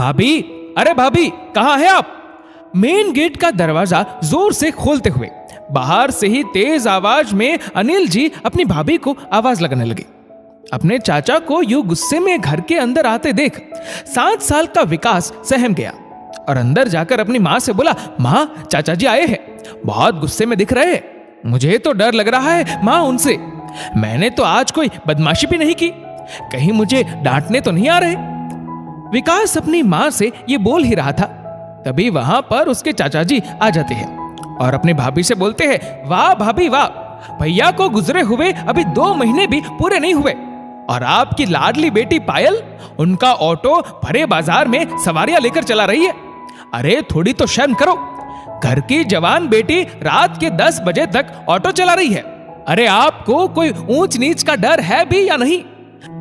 भाभी, अरे भाभी, कहाँ है आप? मेन गेट का दरवाजा जोर से खोलते हुए बाहर से ही तेज आवाज में अनिल जी अपनी भाभी को आवाज लगाने लगे। अपने चाचा को यूं गुस्से में घर के अंदर आते देख 7 साल का विकास सहम गया और अंदर जाकर अपनी माँ से बोला, माँ, चाचा जी आए हैं, बहुत गुस्से में दिख रहे हैं। मुझे तो डर लग रहा है माँ उनसे। मैंने तो आज कोई बदमाशी भी नहीं की, कहीं मुझे डांटने तो नहीं आ रहे। विकास अपनी माँ से ये बोल ही रहा था, तभी वहां पर उसके चाचा जी आ जाते हैं और अपनी भाभी से बोलते हैं, वाह भाभी वाह, भैया को गुजरे हुए अभी 2 महीने भी पूरे नहीं हुए और आपकी लाडली बेटी पायल उनका ऑटो भरे बाजार में सवारियां लेकर चला रही है। अरे थोड़ी तो शर्म करो, घर की जवान बेटी रात के 10 बजे तक ऑटो चला रही है। अरे आपको कोई ऊंच नीच का डर है भी या नहीं?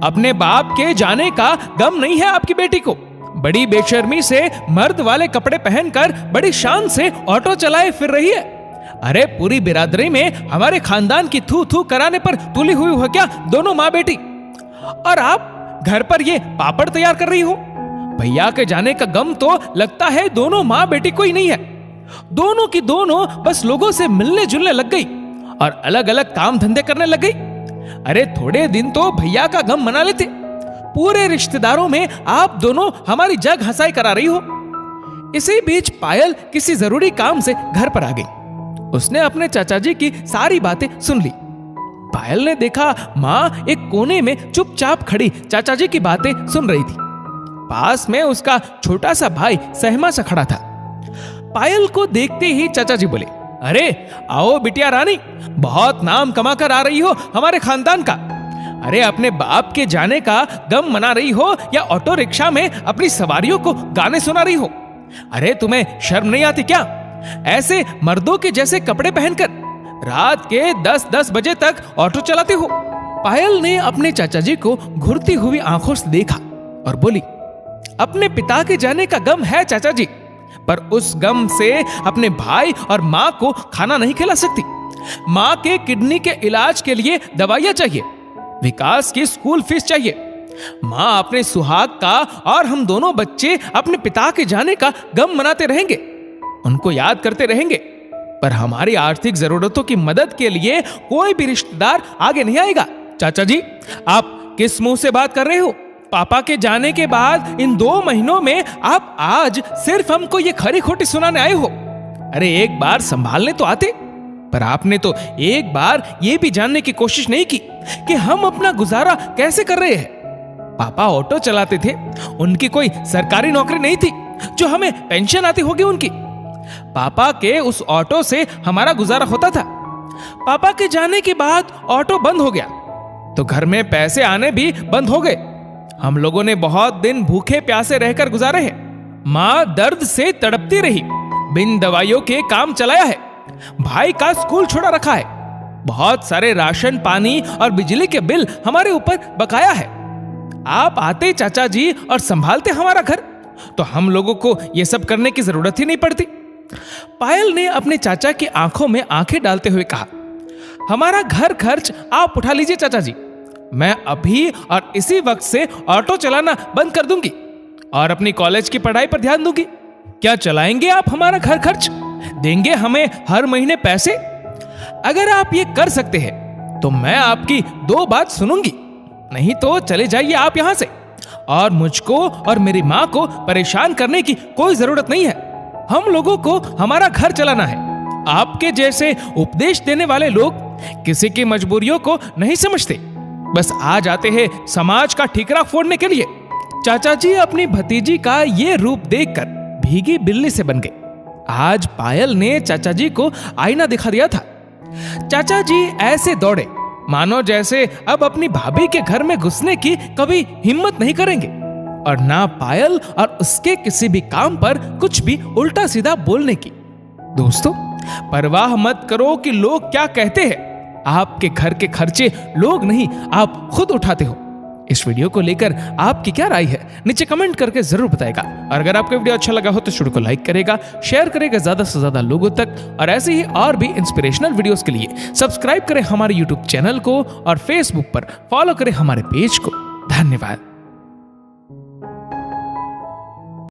अपने बाप के जाने का गम नहीं है आपकी बेटी को? बड़ी बेशर्मी से मर्द वाले कपड़े पहनकर बड़ी शान से ऑटो चलाए फिर रही है। अरे पूरी बिरादरी में हमारे खानदान की थू थू कराने पर तुली हुई हो क्या दोनों माँ बेटी? और आप घर पर ये पापड़ तैयार कर रही हो। भैया के जाने का गम तो लगता है दोनों माँ बेटी को ही नहीं है। दोनों की दोनों बस लोगों से मिलने जुलने लग गई और अलग अलग काम धंधे करने लग गई। अरे थोड़े दिन तो भैया का गम मना लेते, पूरे रिश्तेदारों में आप दोनों हमारी जग हंसाई करा रही हो। इसी बीच पायल किसी जरूरी काम से घर पर आ गई। उसने अपने चाचा जी की सारी बातें सुन ली। पायल ने देखा माँ एक कोने में चुपचाप खड़ी चाचा जी की बातें सुन रही थी। पास में उसका छोटा सा भाई सहमा सा खड़ा था। पायल को देखते ही चाचा जी बोले, अरे आओ बिटिया रानी, बहुत नाम कमा कर आ रही हो हमारे खानदान का। अरे अपने बाप के जाने का गम मना रही हो या ऑटो रिक्शा में अपनी सवारियों को गाने सुना रही हो? अरे तुम्हें शर्म नहीं आती क्या? ऐसे मर्दों के जैसे कपड़े पहनकर रात के 10-10 बजे तक ऑटो चलाते हो। पायल ने अपने चाचा जी को घुरती हुई आंखों से देखा और बोली, अपने पिता के जाने का गम है चाचा जी, पर उस गम से अपने भाई और माँ को खाना नहीं खिला सकती। माँ के किडनी के इलाज के लिए दवाइयाँ चाहिए, विकास की स्कूल फीस चाहिए। माँ अपने सुहाग का और हम दोनों बच्चे अपने पिता के जाने का गम मनाते रहेंगे, उनको याद करते रहेंगे, पर हमारी आर्थिक जरूरतों की मदद के लिए कोई भी रिश्तेदार आगे नहीं आएगा। चाचा जी, आप किस मुंह से बात कर रहे हो? पापा के जाने के बाद इन 2 महीनों में आप आज सिर्फ हमको ये खरी खोटी सुनाने आए हो। अरे एक बार संभालने तो आते, पर आपने तो एक बार ये भी जानने की कोशिश नहीं की कि हम अपना गुजारा कैसे कर रहे हैं। पापा ऑटो चलाते थे, उनकी कोई सरकारी नौकरी नहीं थी जो हमें पेंशन आती होगी उनकी। पापा के उस ऑटो से हमारा गुजारा होता था। पापा के जाने के बाद ऑटो बंद हो गया तो घर में पैसे आने भी बंद हो गए। हम लोगों ने बहुत दिन भूखे प्यासे रहकर गुजारे हैं। माँ दर्द से तड़पती रही, बिन दवाइयों के काम चलाया है। भाई का स्कूल छोड़ा रखा है। बहुत सारे राशन, पानी और बिजली के बिल हमारे ऊपर बकाया है। आप आते चाचा जी और संभालते हमारा घर, तो हम लोगों को यह सब करने की जरूरत ही नहीं पड़ती। पायल ने अपने चाचा की आंखों में आंखें डालते हुए कहा, हमारा घर खर्च आप उठा लीजिए चाचा जी, मैं अभी और इसी वक्त से ऑटो चलाना बंद कर दूंगी और अपनी कॉलेज की पढ़ाई पर ध्यान दूंगी। क्या चलाएंगे आप हमारा घर खर्च? देंगे हमें हर महीने पैसे? अगर आप ये कर सकते हैं तो मैं आपकी 2 बात सुनूंगी, नहीं तो चले जाइए आप यहां से और मुझको और मेरी माँ को परेशान करने की कोई जरूरत नहीं है। हम लोगों को हमारा घर चलाना है। आपके जैसे उपदेश देने वाले लोग किसी की मजबूरियों को नहीं समझते, बस आ जाते हैं समाज का ठीकरा फोड़ने के लिए। चाचा जी अपनी भतीजी का ये रूप देखकर भीगी बिल्ली से बन गए। आज पायल ने चाचा जी को आईना दिखा दिया था। चाचा जी ऐसे दौड़े मानो जैसे अब अपनी भाभी के घर में घुसने की कभी हिम्मत नहीं करेंगे और ना पायल और उसके किसी भी काम पर कुछ भी उल्टा सीधा बोलने की। दोस्तों, परवाह मत करो कि लोग क्या कहते हैं। आपके घर के खर्चे लोग नहीं, आप खुद उठाते हो। इस वीडियो को लेकर आपकी क्या राय है नीचे कमेंट करके जरूर बताएगा। और अगर आपको वीडियो अच्छा लगा हो तो वीडियो को लाइक करेगा, शेयर करेगा ज्यादा से ज्यादा लोगों तक। और ऐसे ही और भी इंस्पिरेशनल वीडियोस के लिए सब्सक्राइब करें हमारे यूट्यूब चैनल को और फेसबुक पर फॉलो करें हमारे पेज को। धन्यवाद।